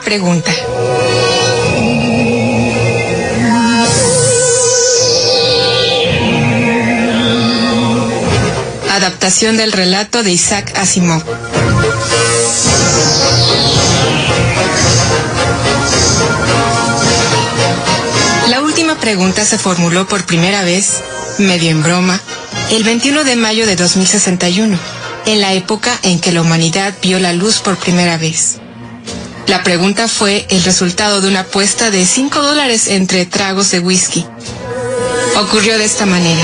pregunta. Adaptación del relato de Isaac Asimov. La última pregunta se formuló por primera vez, medio en broma, el 21 de mayo de 2061, en la época en que la humanidad vio la luz por primera vez. La pregunta fue el resultado de una apuesta de $5 entre tragos de whisky. Ocurrió de esta manera.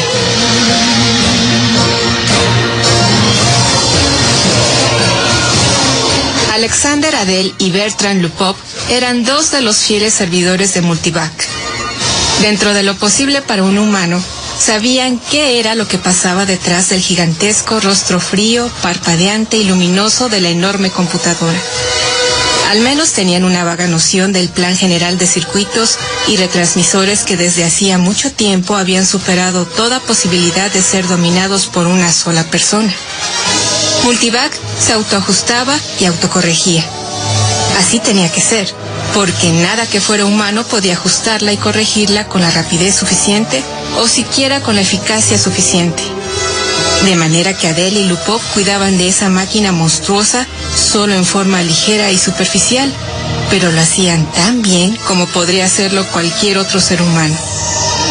Alexander Adel y Bertrand Lupop eran dos de los fieles servidores de Multivac. Dentro de lo posible para un humano, sabían qué era lo que pasaba detrás del gigantesco rostro frío, parpadeante y luminoso de la enorme computadora. Al menos tenían una vaga noción del plan general de circuitos y retransmisores que desde hacía mucho tiempo habían superado toda posibilidad de ser dominados por una sola persona. Multivac se autoajustaba y autocorregía. Así tenía que ser, porque nada que fuera humano podía ajustarla y corregirla con la rapidez suficiente o siquiera con la eficacia suficiente. De manera que Adel y Lupop cuidaban de esa máquina monstruosa solo en forma ligera y superficial, pero lo hacían tan bien como podría hacerlo cualquier otro ser humano.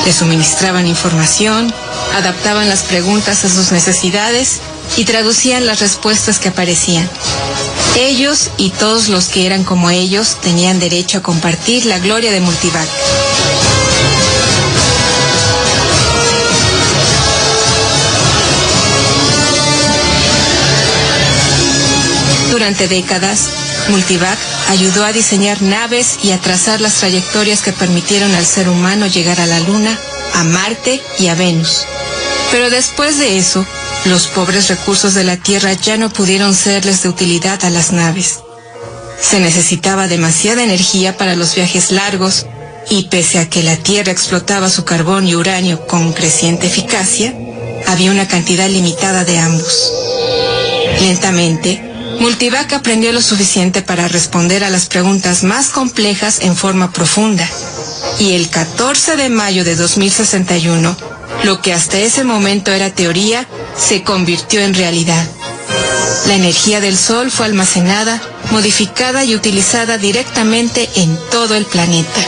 Le suministraban información, adaptaban las preguntas a sus necesidades y traducían las respuestas que aparecían. Ellos y todos los que eran como ellos tenían derecho a compartir la gloria de Multivac. Durante décadas, Multivac ayudó a diseñar naves y a trazar las trayectorias que permitieron al ser humano llegar a la Luna, a Marte y a Venus. Pero después de eso, los pobres recursos de la Tierra ya no pudieron serles de utilidad a las naves. Se necesitaba demasiada energía para los viajes largos y pese a que la Tierra explotaba su carbón y uranio con creciente eficacia, había una cantidad limitada de ambos. Lentamente, Multivac aprendió lo suficiente para responder a las preguntas más complejas en forma profunda. Y el 14 de mayo de 2061, lo que hasta ese momento era teoría, se convirtió en realidad. La energía del Sol fue almacenada, modificada y utilizada directamente en todo el planeta.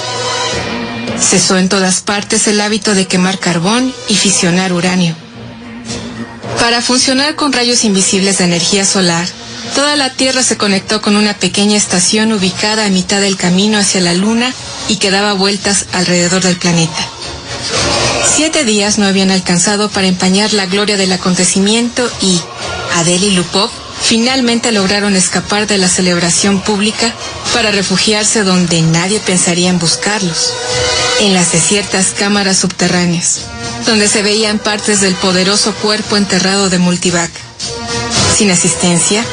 Cesó en todas partes el hábito de quemar carbón y fisionar uranio. Para funcionar con rayos invisibles de energía solar, toda la Tierra se conectó con una pequeña estación ubicada a mitad del camino hacia la Luna y que daba vueltas alrededor del planeta. 7 días no habían alcanzado para empañar la gloria del acontecimiento y Adel y Lupop finalmente lograron escapar de la celebración pública para refugiarse donde nadie pensaría en buscarlos, en las desiertas cámaras subterráneas, donde se veían partes del poderoso cuerpo enterrado de Multivac. Sin asistencia,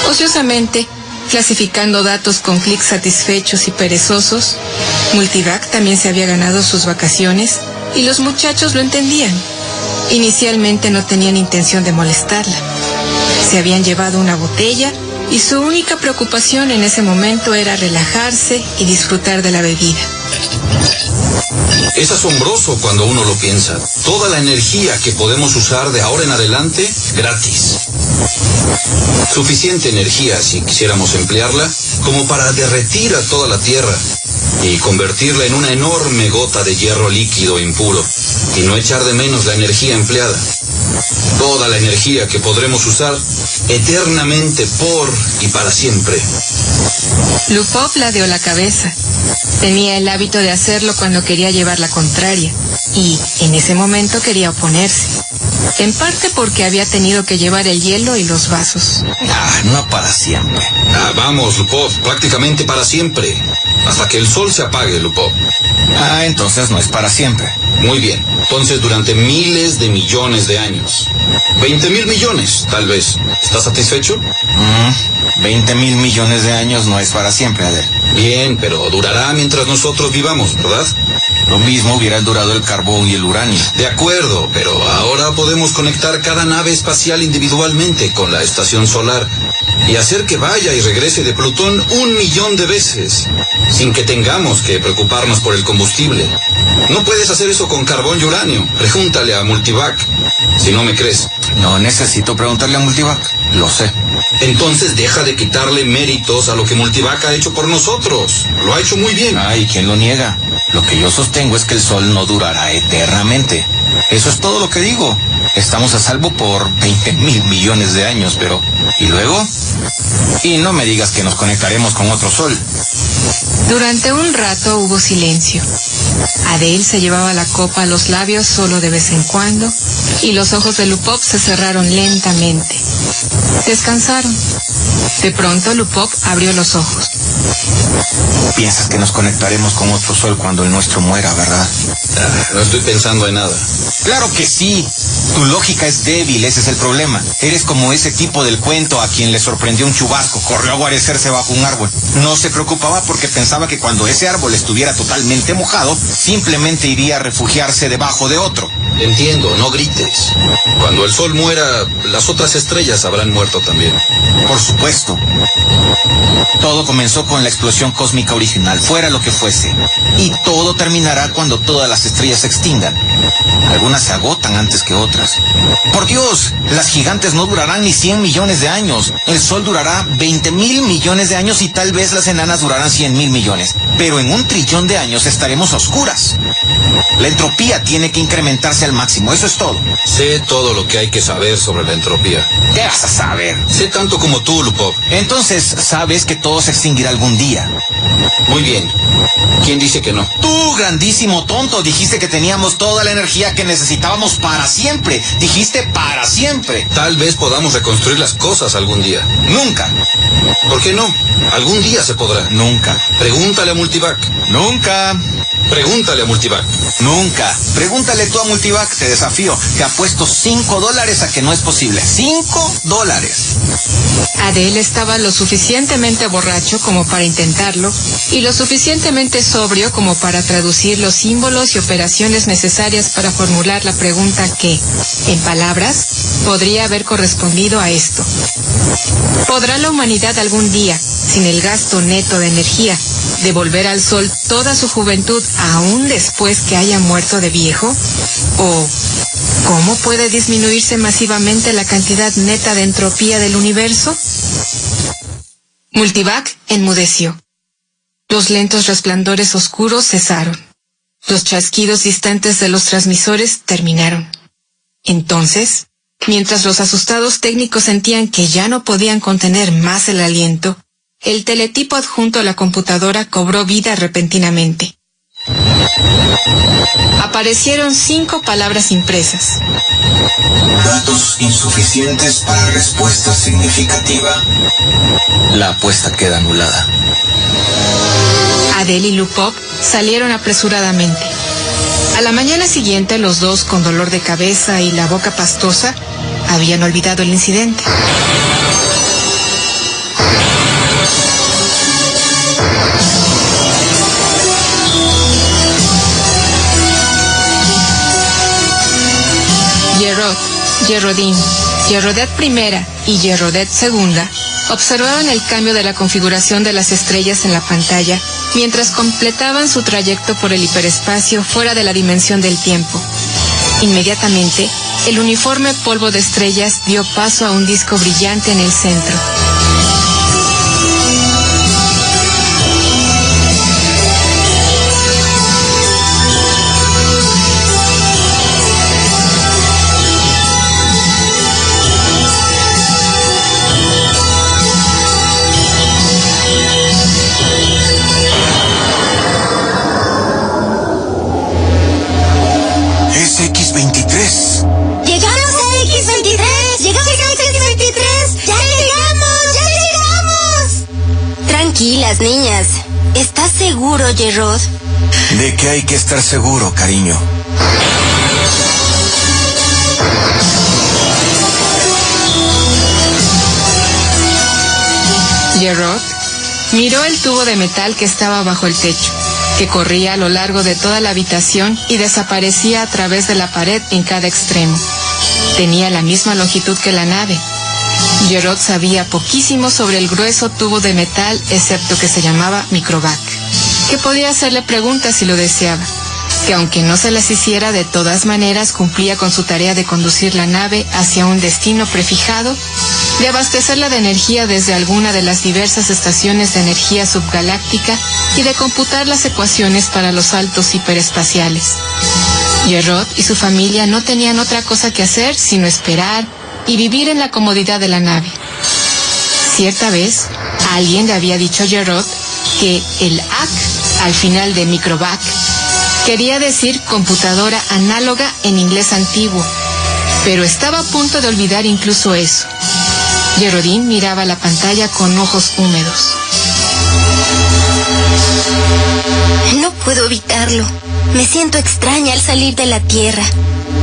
ociosamente, clasificando datos con clics satisfechos y perezosos, Multivac también se había ganado sus vacaciones y los muchachos lo entendían. Inicialmente no tenían intención de molestarla. Se habían llevado una botella y su única preocupación en ese momento era relajarse y disfrutar de la bebida. Es asombroso cuando uno lo piensa. Toda la energía que podemos usar de ahora en adelante, gratis. Suficiente energía, si quisiéramos emplearla, como para derretir a toda la Tierra y convertirla en una enorme gota de hierro líquido impuro y no echar de menos la energía empleada. Toda la energía que podremos usar eternamente por y para siempre. Lupop ladeó la cabeza. Tenía el hábito de hacerlo cuando quería llevar la contraria, y en ese momento quería oponerse. En parte porque había tenido que llevar el hielo y los vasos. No para siempre. Vamos, Lupop, prácticamente para siempre. Hasta que el sol se apague, Lupop. Entonces no es para siempre. Muy bien, entonces durante miles de millones de años. 20,000 millones, tal vez. ¿Estás satisfecho? 20,000 millones de años no es para siempre, Adel. Bien, pero durará mientras nosotros vivamos, ¿verdad? Lo mismo hubiera durado el carbón y el uranio. De acuerdo, pero ahora podemos conectar cada nave espacial individualmente con la estación solar y hacer que vaya y regrese de Plutón 1.000.000 de veces, sin que tengamos que preocuparnos por el combustible. No puedes hacer eso con carbón y uranio. Pregúntale a Multivac, si no me crees. No necesito preguntarle a Multivac, lo sé. Entonces deja de quitarle méritos a lo que Multivac ha hecho por nosotros. Lo ha hecho muy bien. Ay, ¿quién lo niega? Lo que yo sostengo es que el Sol no durará eternamente. Eso es todo lo que digo. Estamos a salvo por 20,000 millones de años, pero... ¿y luego? Y no me digas que nos conectaremos con otro Sol. Durante un rato hubo silencio. Adele se llevaba la copa a los labios solo de vez en cuando, y los ojos de Lupov se cerraron lentamente. Descansaron. De pronto Lupov abrió los ojos. Piensas que nos conectaremos con otro Sol cuando el nuestro muera, ¿verdad? No estoy pensando en nada. ¡Claro que sí! Tu lógica es débil, ese es el problema. Eres como ese tipo del cuento a quien le sorprendió un chubasco, corrió a guarecerse bajo un árbol. No se preocupaba porque pensaba que cuando ese árbol estuviera totalmente mojado, simplemente iría a refugiarse debajo de otro. Entiendo, no grites. Cuando el Sol muera, las otras estrellas habrán muerto también. Por supuesto. Todo comenzó con la explosión cósmica original, fuera lo que fuese. Y todo terminará cuando todas las estrellas se extingan. Algunas se agotan antes que otras. Por Dios, las gigantes no durarán ni 100 millones de años. El Sol durará 20,000 millones de años y tal vez las enanas durarán 100,000 millones. Pero en 1 trillón de años estaremos a oscuras. La entropía tiene que incrementarse al máximo, eso es todo. Sé todo lo que hay que saber sobre la entropía. ¿Qué vas a saber? Sé tanto como tú, Lupov. Entonces, sabes que todo se extinguirá algún día. Muy bien. ¿Quién dice que no? Tú, grandísimo tonto, dijiste que teníamos toda la energía que necesitábamos para siempre. Dijiste para siempre. Tal vez podamos reconstruir las cosas algún día. Nunca. ¿Por qué no? Algún día se podrá. Nunca. Pregúntale a Multivac. Nunca. Pregúntale a Multivac. Nunca. Pregúntale tú a Multivac, te desafío. Te apuesto $5 a que no es posible. $5. Adele estaba lo suficientemente borracho como para intentarlo y lo suficientemente sobrio como para traducir los símbolos y operaciones necesarias para formular la pregunta que, en palabras, podría haber correspondido a esto. ¿Podrá la humanidad algún día, sin el gasto neto de energía, devolver al Sol toda su juventud aún después que haya muerto de viejo? ¿O cómo puede disminuirse masivamente la cantidad neta de entropía del universo? Multivac enmudeció. Los lentos resplandores oscuros cesaron. Los chasquidos distantes de los transmisores terminaron. Entonces, mientras los asustados técnicos sentían que ya no podían contener más el aliento, el teletipo adjunto a la computadora cobró vida repentinamente. Aparecieron 5 palabras impresas. Datos insuficientes para respuesta significativa. La apuesta queda anulada. Adele y Lupov salieron apresuradamente. A la mañana siguiente, los dos, con dolor de cabeza y la boca pastosa, habían olvidado el incidente. Gerrodin, Gerrodet I y Gerrodet II observaban el cambio de la configuración de las estrellas en la pantalla mientras completaban su trayecto por el hiperespacio fuera de la dimensión del tiempo. Inmediatamente, el uniforme polvo de estrellas dio paso a un disco brillante en el centro. Tranquilas, niñas. ¿Estás seguro, Gerrod? ¿De qué hay que estar seguro, cariño? Jerrod miró el tubo de metal que estaba bajo el techo, que corría a lo largo de toda la habitación y desaparecía a través de la pared en cada extremo. Tenía la misma longitud que la nave. Jerrod sabía poquísimo sobre el grueso tubo de metal, excepto que se llamaba microvac, que podía hacerle preguntas si lo deseaba, que aunque no se las hiciera, de todas maneras cumplía con su tarea de conducir la nave hacia un destino prefijado, de abastecerla de energía desde alguna de las diversas estaciones de energía subgaláctica y de computar las ecuaciones para los saltos hiperespaciales. Jerrod y su familia no tenían otra cosa que hacer sino esperar y vivir en la comodidad de la nave. Cierta vez, alguien le había dicho a Jerrod que el AC al final de microvac quería decir computadora análoga en inglés antiguo, pero estaba a punto de olvidar incluso eso. Jerrodín miraba la pantalla con ojos húmedos. No puedo evitarlo. Me siento extraña al salir de la Tierra.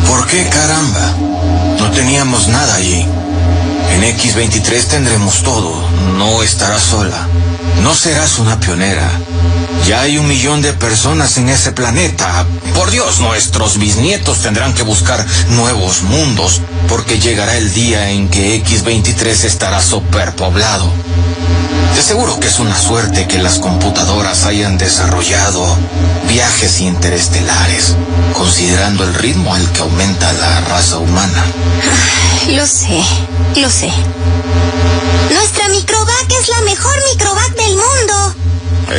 ¿Por qué, caramba? No teníamos nada allí. En X-23 tendremos todo. No estarás sola. No serás una pionera. Ya hay 1 millón de personas en ese planeta. Por Dios, nuestros bisnietos tendrán que buscar nuevos mundos, porque llegará el día en que X-23 estará superpoblado. Te aseguro que es una suerte que las computadoras hayan desarrollado viajes interestelares, considerando el ritmo al que aumenta la raza humana. Lo sé. Nuestra microvac es la mejor microvac del mundo.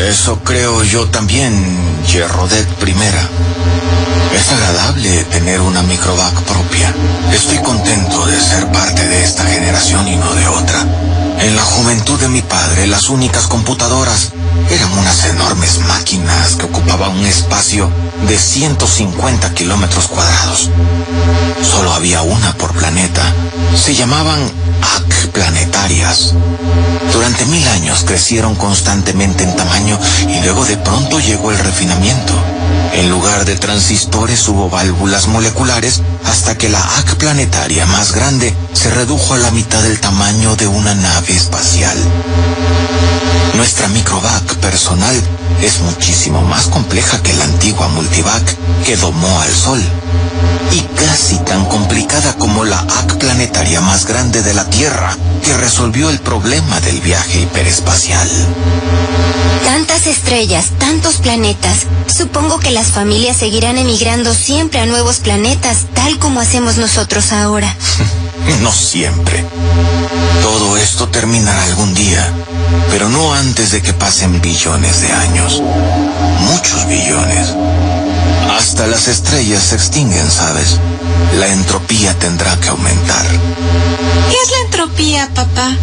Eso creo yo también, Jerrodet primera. Es agradable tener una microvac propia. Estoy contento de ser parte de esta generación y no de otra. En la juventud de mi padre, las únicas computadoras eran unas enormes máquinas que ocupaban un espacio de 150 kilómetros cuadrados. Solo había una por planeta. Se llamaban AC planetarias. Durante 1000 años crecieron constantemente en tamaño y luego de pronto llegó el refinamiento. En lugar de transistores hubo válvulas moleculares hasta que la AC planetaria más grande se redujo a la mitad del tamaño de una nave espacial. Nuestra microvac personal es muchísimo más compleja que la antigua multivac que domó al Sol, y casi tan complicada como la AC planetaria más grande de la Tierra, que resolvió el problema del viaje hiperespacial. Tantas estrellas, tantos planetas. Supongo que las familias seguirán emigrando siempre a nuevos planetas, tal como hacemos nosotros ahora. No siempre. Todo esto terminará algún día, pero no antes de que pasen billones de años. Muchos billones. Hasta las estrellas se extinguen, ¿sabes? La entropía tendrá que aumentar. ¿Qué es la entropía, papá?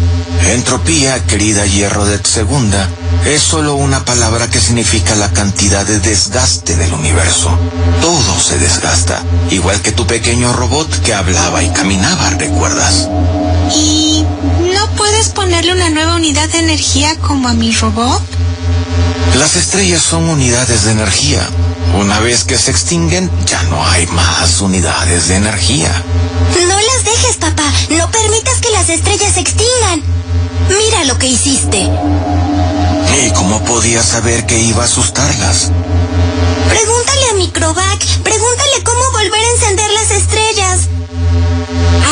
Entropía, querida Jerrodet segunda, es solo una palabra que significa la cantidad de desgaste del universo. Todo se desgasta, igual que tu pequeño robot que hablaba y caminaba, ¿recuerdas? ¿Y no puedes ponerle una nueva unidad de energía como a mi robot? Las estrellas son unidades de energía. Una vez que se extinguen, ya no hay más unidades de energía. No las dejes, papá. No permitas que las estrellas se extingan. Mira lo que hiciste. ¿Y cómo podías saber que iba a asustarlas? Pregúntale a Microvac. Pregúntale cómo volver a encender las estrellas.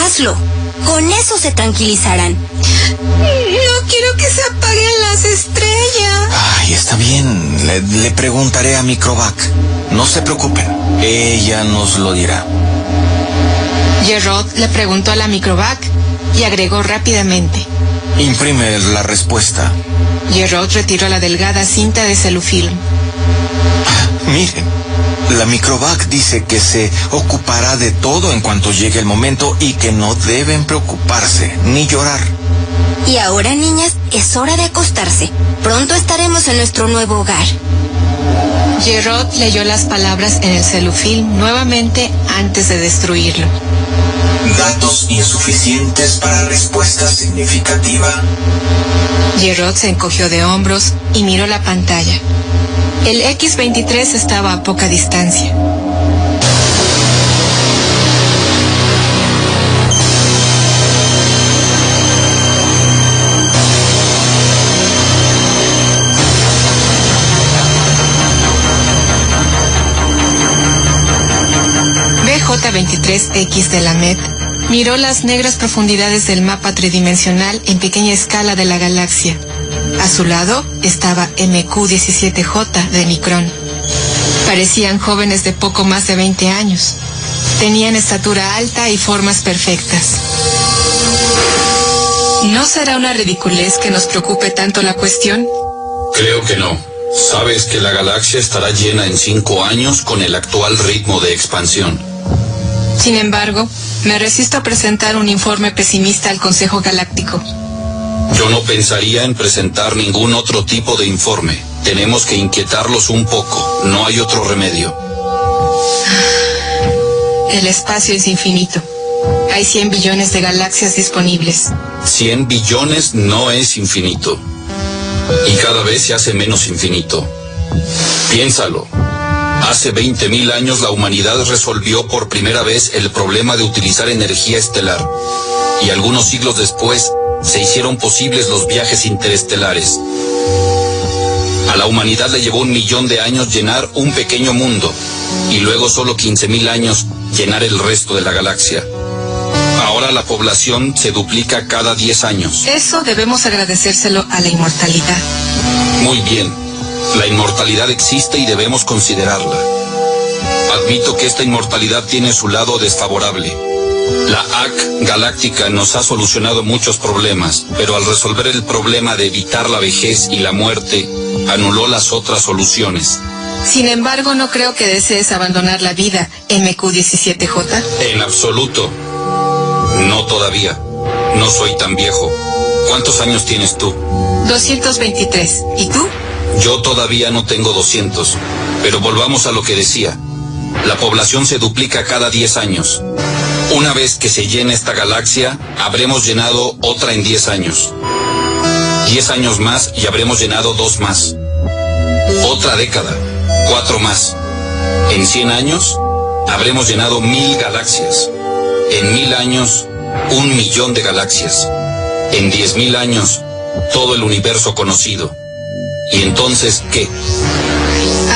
Hazlo. Con eso se tranquilizarán. No quiero que se apaguen las estrellas. Ay, está bien. Le preguntaré a Microvac. No se preocupen. Ella nos lo dirá. Jerrod le preguntó a la Microvac y agregó rápidamente: Imprime la respuesta. Jerrod retiró la delgada cinta de celufilm. Miren, la Microvac dice que se ocupará de todo en cuanto llegue el momento y que no deben preocuparse ni llorar. Y ahora, niñas, es hora de acostarse. Pronto estaremos en nuestro nuevo hogar. Jerrod leyó las palabras en el celufilm nuevamente antes de destruirlo. Datos insuficientes para respuesta significativa. Jerrod se encogió de hombros y miró la pantalla. El X-23 estaba a poca distancia. 23X de la MED miró las negras profundidades del mapa tridimensional en pequeña escala de la galaxia. A su lado estaba MQ-17J de Micrón. Parecían jóvenes de poco más de 20 años. Tenían estatura alta y formas perfectas. ¿No será una ridiculez que nos preocupe tanto la cuestión? Creo que no. Sabes que la galaxia estará llena en 5 años con el actual ritmo de expansión. Sin embargo, me resisto a presentar un informe pesimista al Consejo Galáctico. Yo no pensaría en presentar ningún otro tipo de informe. Tenemos que inquietarlos un poco. No hay otro remedio. El espacio es infinito. Hay 100 billones de galaxias disponibles. 100 billones no es infinito. Y cada vez se hace menos infinito. Piénsalo. Hace 20.000 años la humanidad resolvió por primera vez el problema de utilizar energía estelar. Y algunos siglos después se hicieron posibles los viajes interestelares. A la humanidad le llevó 1 millón de años llenar un pequeño mundo. Y luego solo 15.000 años llenar el resto de la galaxia. Ahora la población se duplica cada 10 años. Eso debemos agradecérselo a la inmortalidad. Muy bien. La inmortalidad existe y debemos considerarla. Admito que esta inmortalidad tiene su lado desfavorable. La AC Galáctica nos ha solucionado muchos problemas, pero al resolver el problema de evitar la vejez y la muerte, anuló las otras soluciones. Sin embargo, no creo que desees abandonar la vida, MQ-17J. En absoluto. No todavía. No soy tan viejo. ¿Cuántos años tienes tú? 223. ¿Y tú? Yo todavía no tengo 200. Pero volvamos a lo que decía. La población se duplica cada 10 años. Una vez que se llene esta galaxia, habremos llenado otra en 10 años. 10 años más y habremos llenado 2 más. Otra década, 4 más. En 100 años, habremos llenado 1000 galaxias. En 1000 años, 1 millón de galaxias. En 10.000 años, todo el universo conocido. ¿Y entonces qué?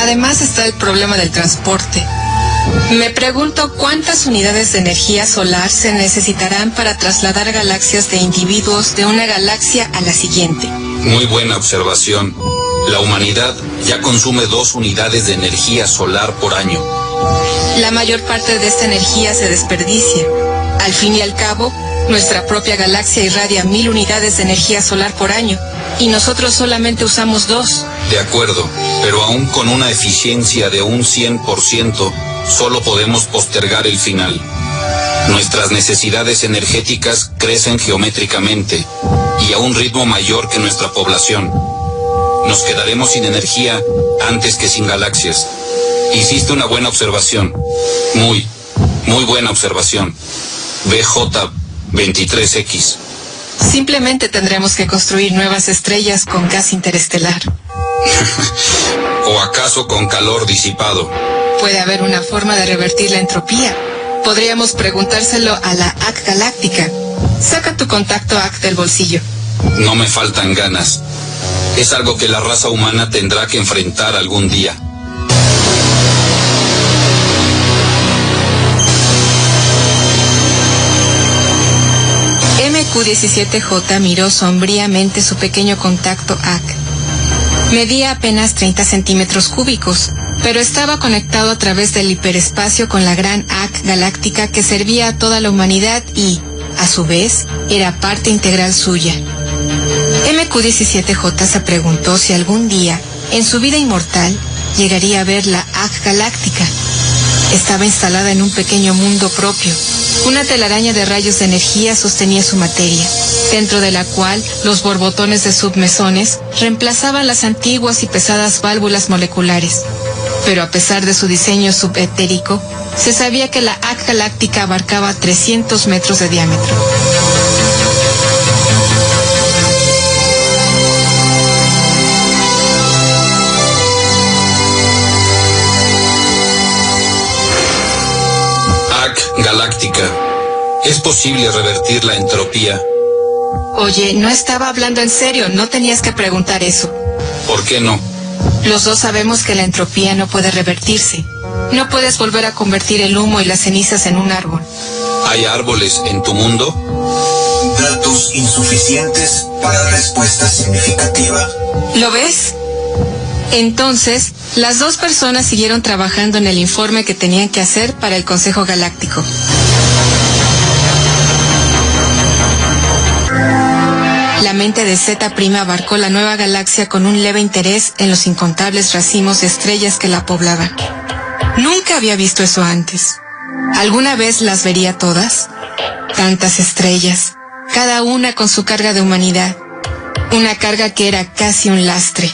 Además está el problema del transporte. Me pregunto cuántas unidades de energía solar se necesitarán para trasladar galaxias de individuos de una galaxia a la siguiente. Muy buena observación. La humanidad ya consume 2 unidades de energía solar por año. La mayor parte de esta energía se desperdicia. Al fin y al cabo, nuestra propia galaxia irradia 1000 unidades de energía solar por año, y nosotros solamente usamos 2. De acuerdo, pero aún con una eficiencia de un 100%, solo podemos postergar el final. Nuestras necesidades energéticas crecen geométricamente, y a un ritmo mayor que nuestra población. Nos quedaremos sin energía antes que sin galaxias. Hiciste una buena observación. Muy buena observación. BJ23X. Simplemente tendremos que construir nuevas estrellas con gas interestelar. ¿O acaso con calor disipado? Puede haber una forma de revertir la entropía. Podríamos preguntárselo a la AC Galáctica. Saca tu contacto AC del bolsillo. No me faltan ganas. Es algo que la raza humana tendrá que enfrentar algún día. MQ-17J miró sombríamente su pequeño contacto AC. Medía apenas 30 centímetros cúbicos, pero estaba conectado a través del hiperespacio con la gran AC Galáctica que servía a toda la humanidad y, a su vez, era parte integral suya. MQ-17J se preguntó si algún día, en su vida inmortal, llegaría a ver la AC Galáctica. Estaba instalada en un pequeño mundo propio. Una telaraña de rayos de energía sostenía su materia, dentro de la cual los borbotones de submesones reemplazaban las antiguas y pesadas válvulas moleculares. Pero a pesar de su diseño subetérico, se sabía que la AC Galáctica abarcaba 300 metros de diámetro. Galáctica. ¿Es posible revertir la entropía? Oye, no estaba hablando en serio, no tenías que preguntar eso. ¿Por qué no? Los dos sabemos que la entropía no puede revertirse. no puedes volver a convertir el humo y las cenizas en un árbol. ¿Hay árboles en tu mundo? Datos insuficientes para respuesta significativa. ¿Lo ves? Entonces, las dos personas siguieron trabajando en el informe que tenían que hacer para el Consejo Galáctico. La mente de Zeta Prima abarcó la nueva galaxia con un leve interés en los incontables racimos de estrellas que la poblaban. Nunca había visto eso antes. ¿Alguna vez las vería todas? Tantas estrellas, cada una con su carga de humanidad. Una carga que era casi un lastre.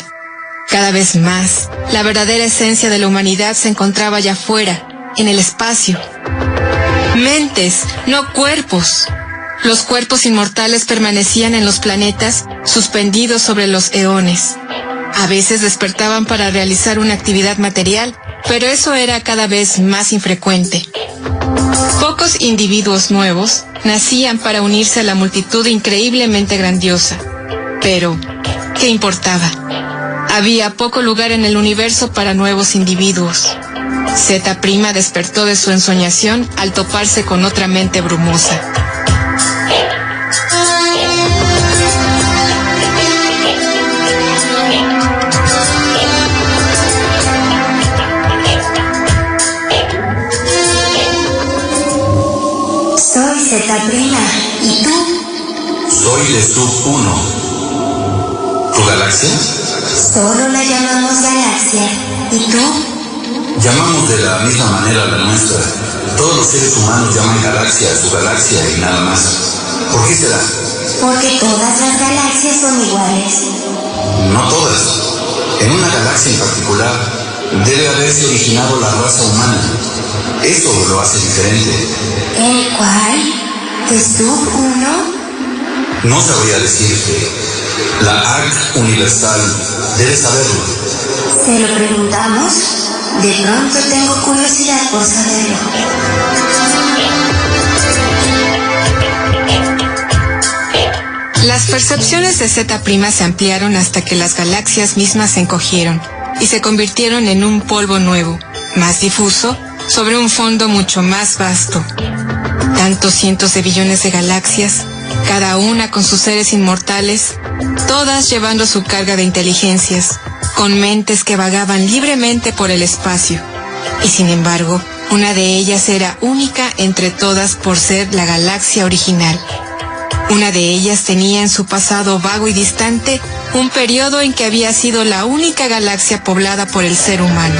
Cada vez más, la verdadera esencia de la humanidad se encontraba allá afuera, en el espacio. Mentes, no cuerpos. Los cuerpos inmortales permanecían en los planetas, suspendidos sobre los eones. A veces despertaban para realizar una actividad material, pero eso era cada vez más infrecuente. Pocos individuos nuevos nacían para unirse a la multitud increíblemente grandiosa. Pero, ¿qué importaba? Había poco lugar en el universo para nuevos individuos. Zeta Prima despertó de su ensoñación al toparse con otra mente brumosa. Soy Zeta Prima. ¿Y tú? Soy de Sub 1. ¿Tu galaxia? Solo la llamamos galaxia. ¿Y tú? Llamamos de la misma manera a la nuestra. Todos los seres humanos llaman galaxia a su galaxia y nada más. ¿Por qué será? Porque todas las galaxias son iguales. No todas. En una galaxia en particular debe haberse originado la raza humana. Eso lo hace diferente. ¿El cuál? ¿De Sub 1? No sabría decirte. La ARC Universal debe saberlo. ¿Se lo preguntamos? De pronto tengo curiosidad por saberlo. Las percepciones de Zeta Prima se ampliaron hasta que las galaxias mismas se encogieron y se convirtieron en un polvo nuevo, más difuso, sobre un fondo mucho más vasto. Tantos cientos de billones de galaxias, cada una con sus seres inmortales, todas llevando su carga de inteligencias, con mentes que vagaban libremente por el espacio. Y sin embargo, una de ellas era única entre todas por ser la galaxia original. Una de ellas tenía en su pasado vago y distante un periodo en que había sido la única galaxia poblada por el ser humano.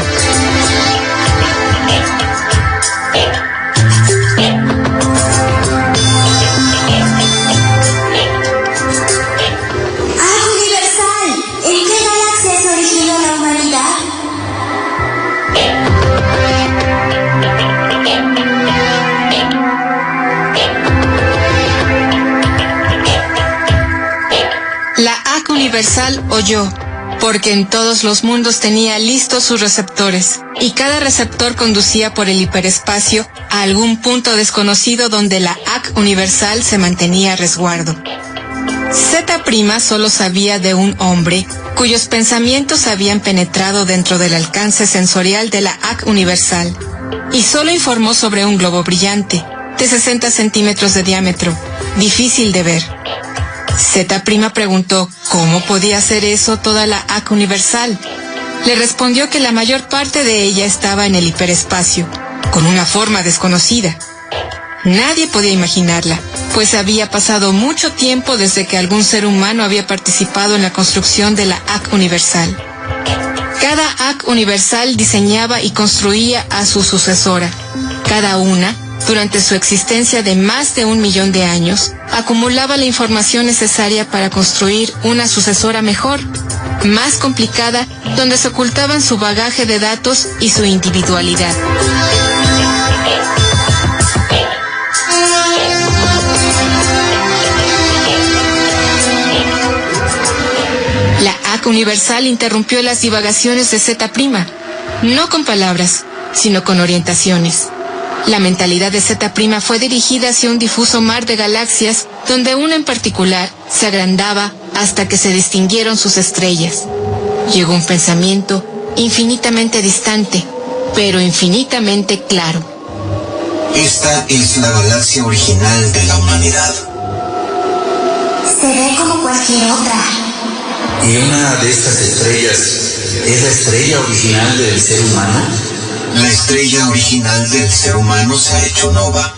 Universal oyó, porque en todos los mundos tenía listos sus receptores, y cada receptor conducía por el hiperespacio a algún punto desconocido donde la AC Universal se mantenía a resguardo. Zeta Prima solo sabía de un hombre cuyos pensamientos habían penetrado dentro del alcance sensorial de la AC Universal, y solo informó sobre un globo brillante, de 60 centímetros de diámetro, difícil de ver. Zeta Prima preguntó cómo podía hacer eso toda la AC Universal. Le respondió que la mayor parte de ella estaba en el hiperespacio, con una forma desconocida. Nadie podía imaginarla, pues había pasado mucho tiempo desde que algún ser humano había participado en la construcción de la AC Universal. Cada AC Universal diseñaba y construía a su sucesora. Cada una, durante su existencia de más de 1 millón de años, acumulaba la información necesaria para construir una sucesora mejor, más complicada, donde se ocultaban su bagaje de datos y su individualidad. La AC Universal interrumpió las divagaciones de Zeta Prima, no con palabras, sino con orientaciones. La mentalidad de Zeta Prima fue dirigida hacia un difuso mar de galaxias, donde una en particular se agrandaba hasta que se distinguieron sus estrellas. Llegó un pensamiento infinitamente distante, pero infinitamente claro. Esta es la galaxia original de la humanidad. Se ve como cualquier otra. ¿Y una de estas estrellas es la estrella original del ser humano? La estrella original del ser humano se ha hecho nova.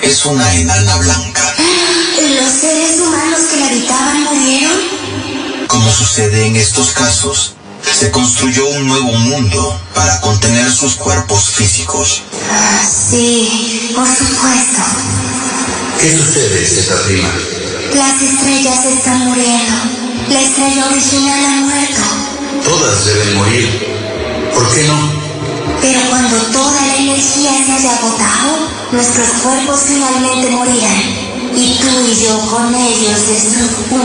Es una enana blanca. ¿Los seres humanos que la habitaban murieron? Como sucede en estos casos, se construyó un nuevo mundo para contener sus cuerpos físicos. Sí, por supuesto. ¿Qué sucede, Zeta Prima? Las estrellas están muriendo. La estrella original ha muerto. Todas deben morir. ¿Por qué no? Pero cuando toda la energía se haya agotado, nuestros cuerpos finalmente morirán. Y tú y yo con ellos de Sub 1.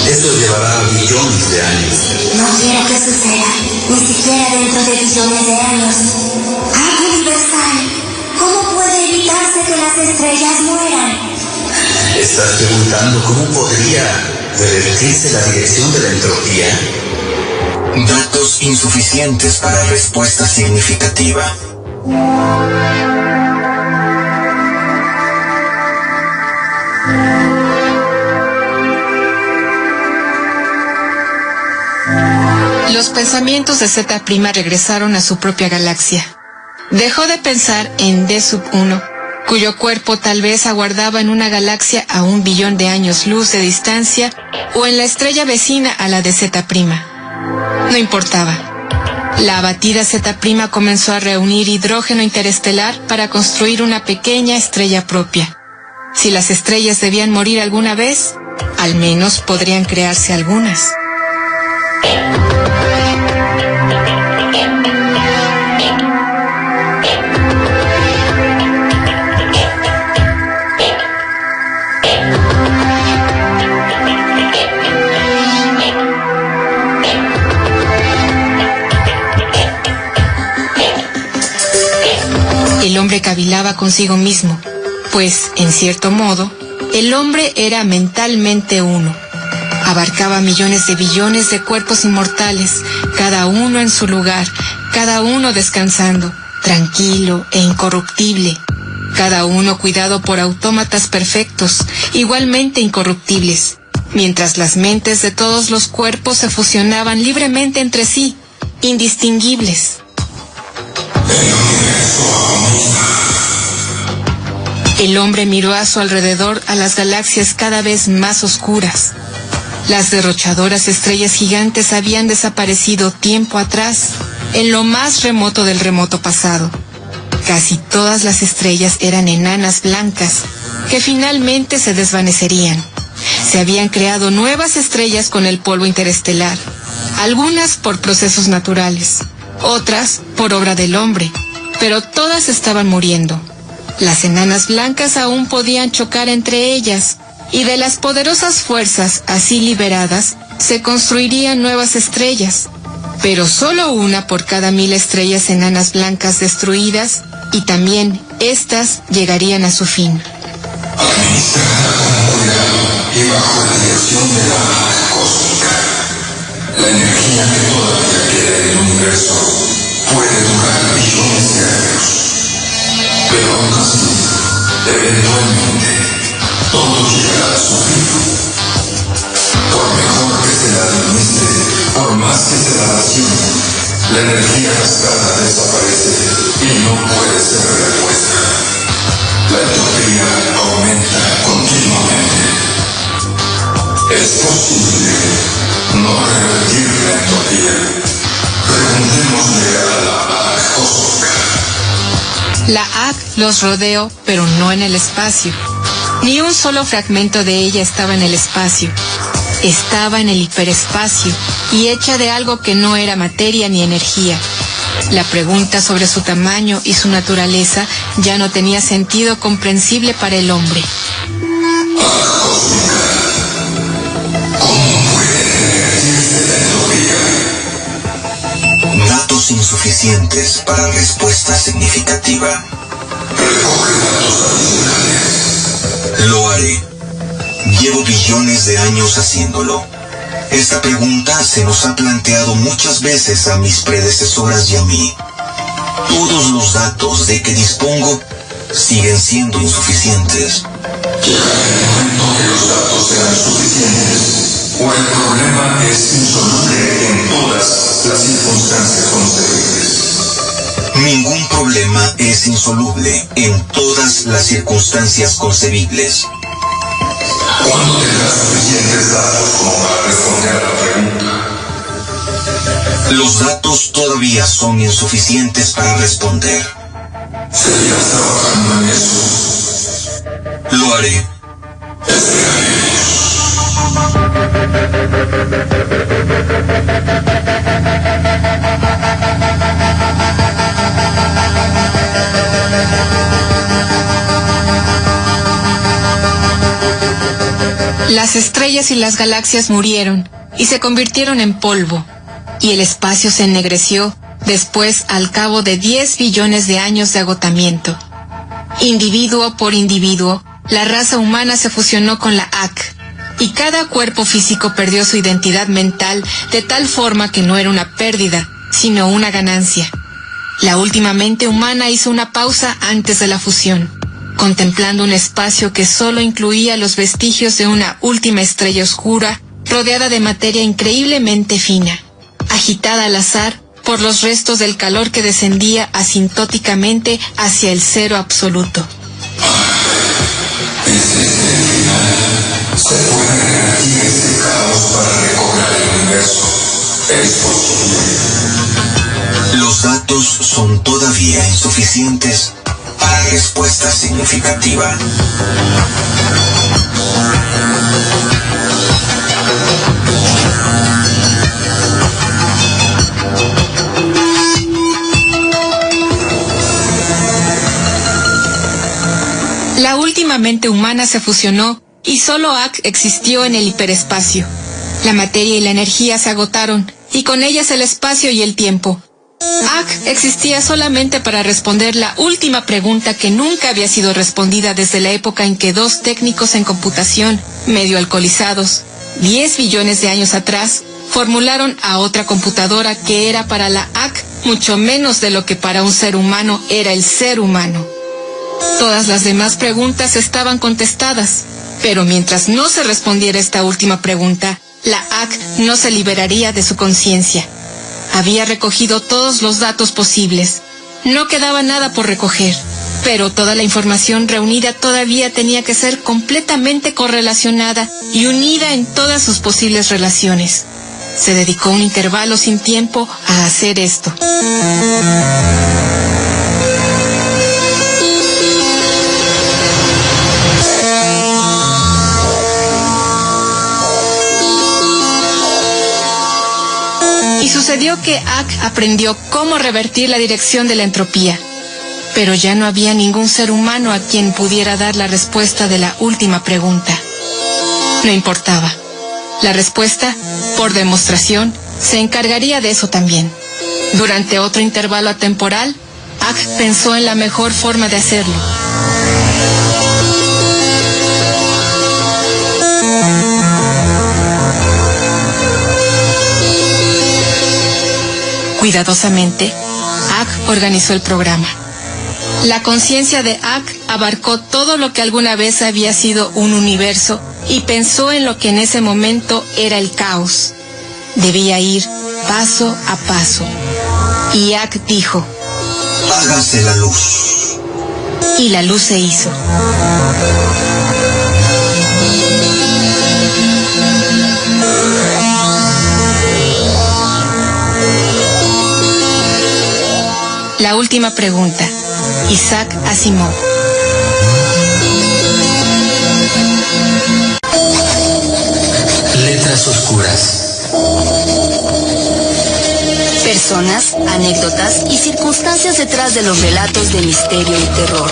Esto llevará billones de años. No quiero que suceda, ni siquiera dentro de billones de años. ¡Agua universal! ¿Cómo puede evitarse que las estrellas mueran? ¿Estás preguntando cómo podría revertirse la dirección de la entropía? Datos insuficientes para respuesta significativa. Los pensamientos de Zeta Prima regresaron a su propia galaxia. Dejó de pensar en D Sub 1, cuyo cuerpo tal vez aguardaba en una galaxia a 1 billón de años luz de distancia o en la estrella vecina a la de Zeta Prima. No importaba. La abatida Zeta Prima comenzó a reunir hidrógeno interestelar para construir una pequeña estrella propia. Si las estrellas debían morir alguna vez, al menos podrían crearse algunas. El hombre cavilaba consigo mismo, pues, en cierto modo, el hombre era mentalmente uno. Abarcaba millones de billones de cuerpos inmortales, cada uno en su lugar, cada uno descansando, tranquilo e incorruptible, cada uno cuidado por autómatas perfectos, igualmente incorruptibles, mientras las mentes de todos los cuerpos se fusionaban libremente entre sí, indistinguibles. El hombre miró a su alrededor a las galaxias cada vez más oscuras. Las derrochadoras estrellas gigantes habían desaparecido tiempo atrás, en lo más remoto del remoto pasado. Casi todas las estrellas eran enanas blancas, que finalmente se desvanecerían. Se habían creado nuevas estrellas con el polvo interestelar, algunas por procesos naturales, otras por obra del hombre, pero todas estaban muriendo. Las enanas blancas aún podían chocar entre ellas, y de las poderosas fuerzas así liberadas se construirían nuevas estrellas, pero solo una por cada 1000 estrellas enanas blancas destruidas, y también éstas llegarían a su fin. Administrada con cuidado y bajo la dirección de la magia cósmica, la energía que todavía queda en el universo puede durar billones de años. Pero aún así, eventualmente, todo llegará a su fin. Por mejor que se la administre, por más que se la racione, la energía gastada desaparece y no puede ser repuesta. La entropía aumenta continuamente. ¿Es posible no revertir la entropía? Preguntémosle a la magia cósmica. La AC los rodeó, pero no en el espacio. Ni un solo fragmento de ella estaba en el espacio. Estaba en el hiperespacio y hecha de algo que no era materia ni energía. La pregunta sobre su tamaño y su naturaleza ya no tenía sentido comprensible para el hombre. Datos insuficientes para respuesta significativa. Lo haré. Llevo billones de años haciéndolo. Esta pregunta se nos ha planteado muchas veces a mis predecesoras y a mí. Todos los datos de que dispongo siguen siendo insuficientes. Llegará el momento que los datos sean suficientes, o el problema es insoluble en todas las circunstancias concebibles. Ningún problema es insoluble en todas las circunstancias concebibles. ¿Cuándo tendrás suficientes datos como para responder a la pregunta? Los datos todavía son insuficientes para responder. ¿Seguirás trabajando en eso? Lo haré. Las estrellas y las galaxias murieron y se convirtieron en polvo, y el espacio se ennegreció después al cabo de 10 billones de años de agotamiento. Individuo por individuo, la raza humana se fusionó con la AK, y cada cuerpo físico perdió su identidad mental de tal forma que no era una pérdida, sino una ganancia. La última mente humana hizo una pausa antes de la fusión, contemplando un espacio que solo incluía los vestigios de una última estrella oscura, rodeada de materia increíblemente fina, agitada al azar por los restos del calor que descendía asintóticamente hacia el cero absoluto. Desde el final se puede revertir este caos para recobrar el universo. Es posible. Los datos son todavía insuficientes para respuesta significativa. La última mente humana se fusionó y solo AK existió en el hiperespacio. La materia y la energía se agotaron, y con ellas el espacio y el tiempo. AK existía solamente para responder la última pregunta que nunca había sido respondida desde la época en que dos técnicos en computación, medio alcoholizados, 10 billones de años atrás, formularon a otra computadora que era para la AK mucho menos de lo que para un ser humano era el ser humano. Todas las demás preguntas estaban contestadas, pero mientras no se respondiera esta última pregunta, la AK no se liberaría de su conciencia. Había recogido todos los datos posibles. No quedaba nada por recoger, pero toda la información reunida todavía tenía que ser completamente correlacionada y unida en todas sus posibles relaciones. Se dedicó un intervalo sin tiempo a hacer esto. Y sucedió que AK aprendió cómo revertir la dirección de la entropía. Pero ya no había ningún ser humano a quien pudiera dar la respuesta de la última pregunta. No importaba. La respuesta, por demostración, se encargaría de eso también. Durante otro intervalo atemporal, AK pensó en la mejor forma de hacerlo. Cuidadosamente, AK organizó el programa. La conciencia de AK abarcó todo lo que alguna vez había sido un universo y pensó en lo que en ese momento era el caos. Debía ir paso a paso. Y AK dijo: hágase la luz. Y la luz se hizo. La última pregunta. Isaac Asimov. Letras oscuras. Personas, anécdotas y circunstancias detrás de los relatos de misterio y terror.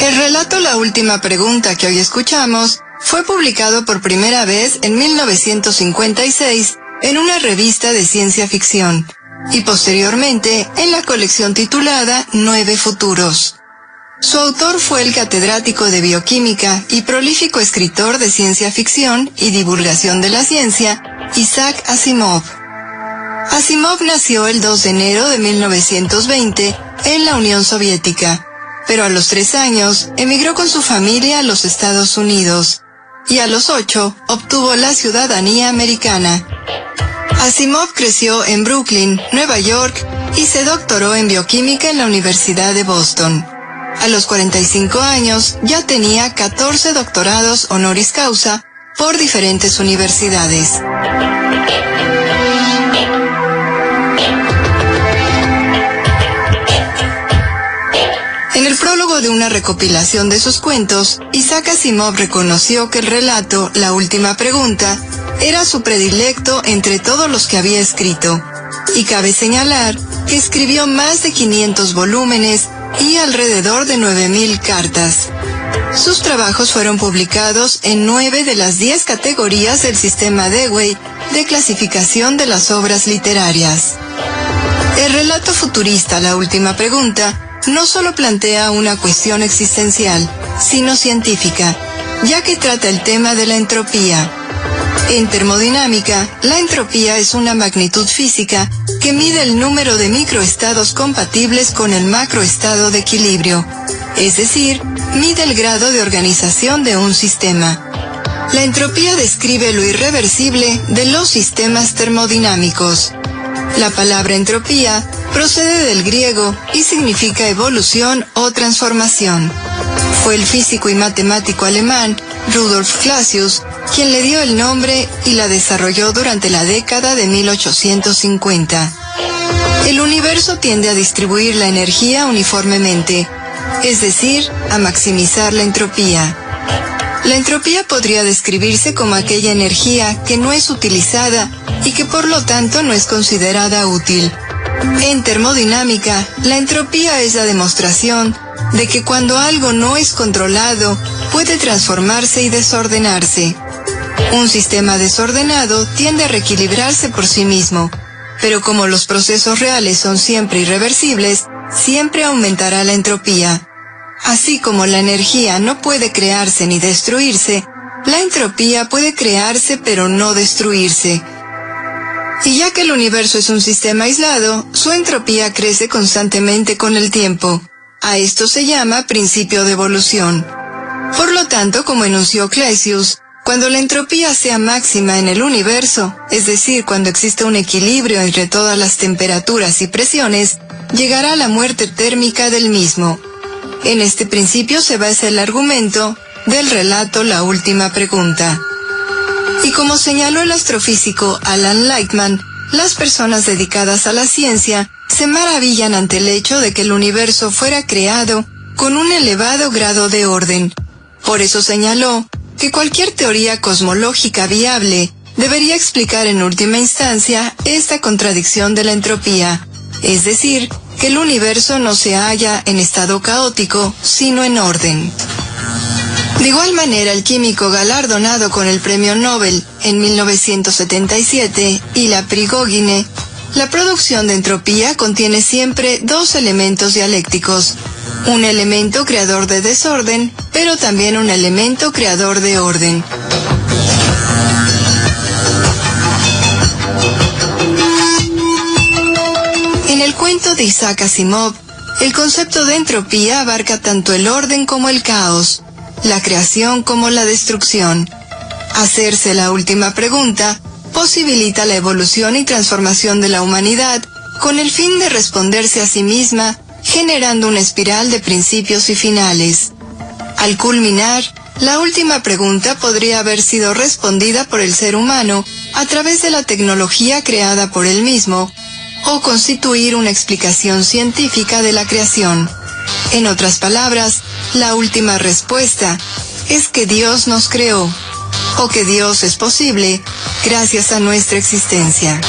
El relato La última pregunta que hoy escuchamos fue publicado por primera vez en 1956 en una revista de ciencia ficción y posteriormente en la colección titulada 9 Futuros. Su autor fue el catedrático de bioquímica y prolífico escritor de ciencia ficción y divulgación de la ciencia, Isaac Asimov. Asimov nació el 2 de enero de 1920 en la Unión Soviética, pero a los 3 años emigró con su familia a los Estados Unidos y a los 8 obtuvo la ciudadanía americana. Asimov creció en Brooklyn, Nueva York, y se doctoró en bioquímica en la Universidad de Boston. A los 45 años ya tenía 14 doctorados honoris causa por diferentes universidades. En el prólogo de una recopilación de sus cuentos, Isaac Asimov reconoció que el relato La última pregunta era su predilecto entre todos los que había escrito, y cabe señalar que escribió más de 500 volúmenes y alrededor de 9.000 cartas. Sus trabajos fueron publicados en 9 de las 10 categorías del sistema Dewey de clasificación de las obras literarias. El relato futurista La última pregunta no solo plantea una cuestión existencial, sino científica, ya que trata el tema de la entropía. En termodinámica, la entropía es una magnitud física que mide el número de microestados compatibles con el macroestado de equilibrio, es decir, mide el grado de organización de un sistema. La entropía describe lo irreversible de los sistemas termodinámicos. La palabra entropía procede del griego y significa evolución o transformación. Fue el físico y matemático alemán Rudolf Clausius quien le dio el nombre y la desarrolló durante la década de 1850. El universo tiende a distribuir la energía uniformemente, es decir, a maximizar la entropía. La entropía podría describirse como aquella energía que no es utilizada y que por lo tanto no es considerada útil. En termodinámica, la entropía es la demostración de que cuando algo no es controlado, puede transformarse y desordenarse. Un sistema desordenado tiende a reequilibrarse por sí mismo, pero como los procesos reales son siempre irreversibles, siempre aumentará la entropía. Así como la energía no puede crearse ni destruirse, la entropía puede crearse pero no destruirse. Y ya que el universo es un sistema aislado, su entropía crece constantemente con el tiempo. A esto se llama principio de evolución. Por lo tanto, como enunció Clausius, cuando la entropía sea máxima en el universo, es decir, cuando existe un equilibrio entre todas las temperaturas y presiones, llegará la muerte térmica del mismo. En este principio se basa el argumento del relato La última pregunta. Y como señaló el astrofísico Alan Lightman, las personas dedicadas a la ciencia se maravillan ante el hecho de que el universo fuera creado con un elevado grado de orden. Por eso señaló que cualquier teoría cosmológica viable debería explicar en última instancia esta contradicción de la entropía, es decir, que el universo no se halla en estado caótico, sino en orden. De igual manera, el químico galardonado con el Premio Nobel en 1977, Ila Prigogine, la producción de entropía contiene siempre dos elementos dialécticos, un elemento creador de desorden, pero también un elemento creador de orden. En el cuento de Isaac Asimov, el concepto de entropía abarca tanto el orden como el caos, la creación como la destrucción. Hacerse la última pregunta posibilita la evolución y transformación de la humanidad con el fin de responderse a sí misma, generando una espiral de principios y finales. Al culminar, la última pregunta podría haber sido respondida por el ser humano a través de la tecnología creada por él mismo, o constituir una explicación científica de la creación. En otras palabras, la última respuesta es que Dios nos creó, o que Dios es posible gracias a nuestra existencia.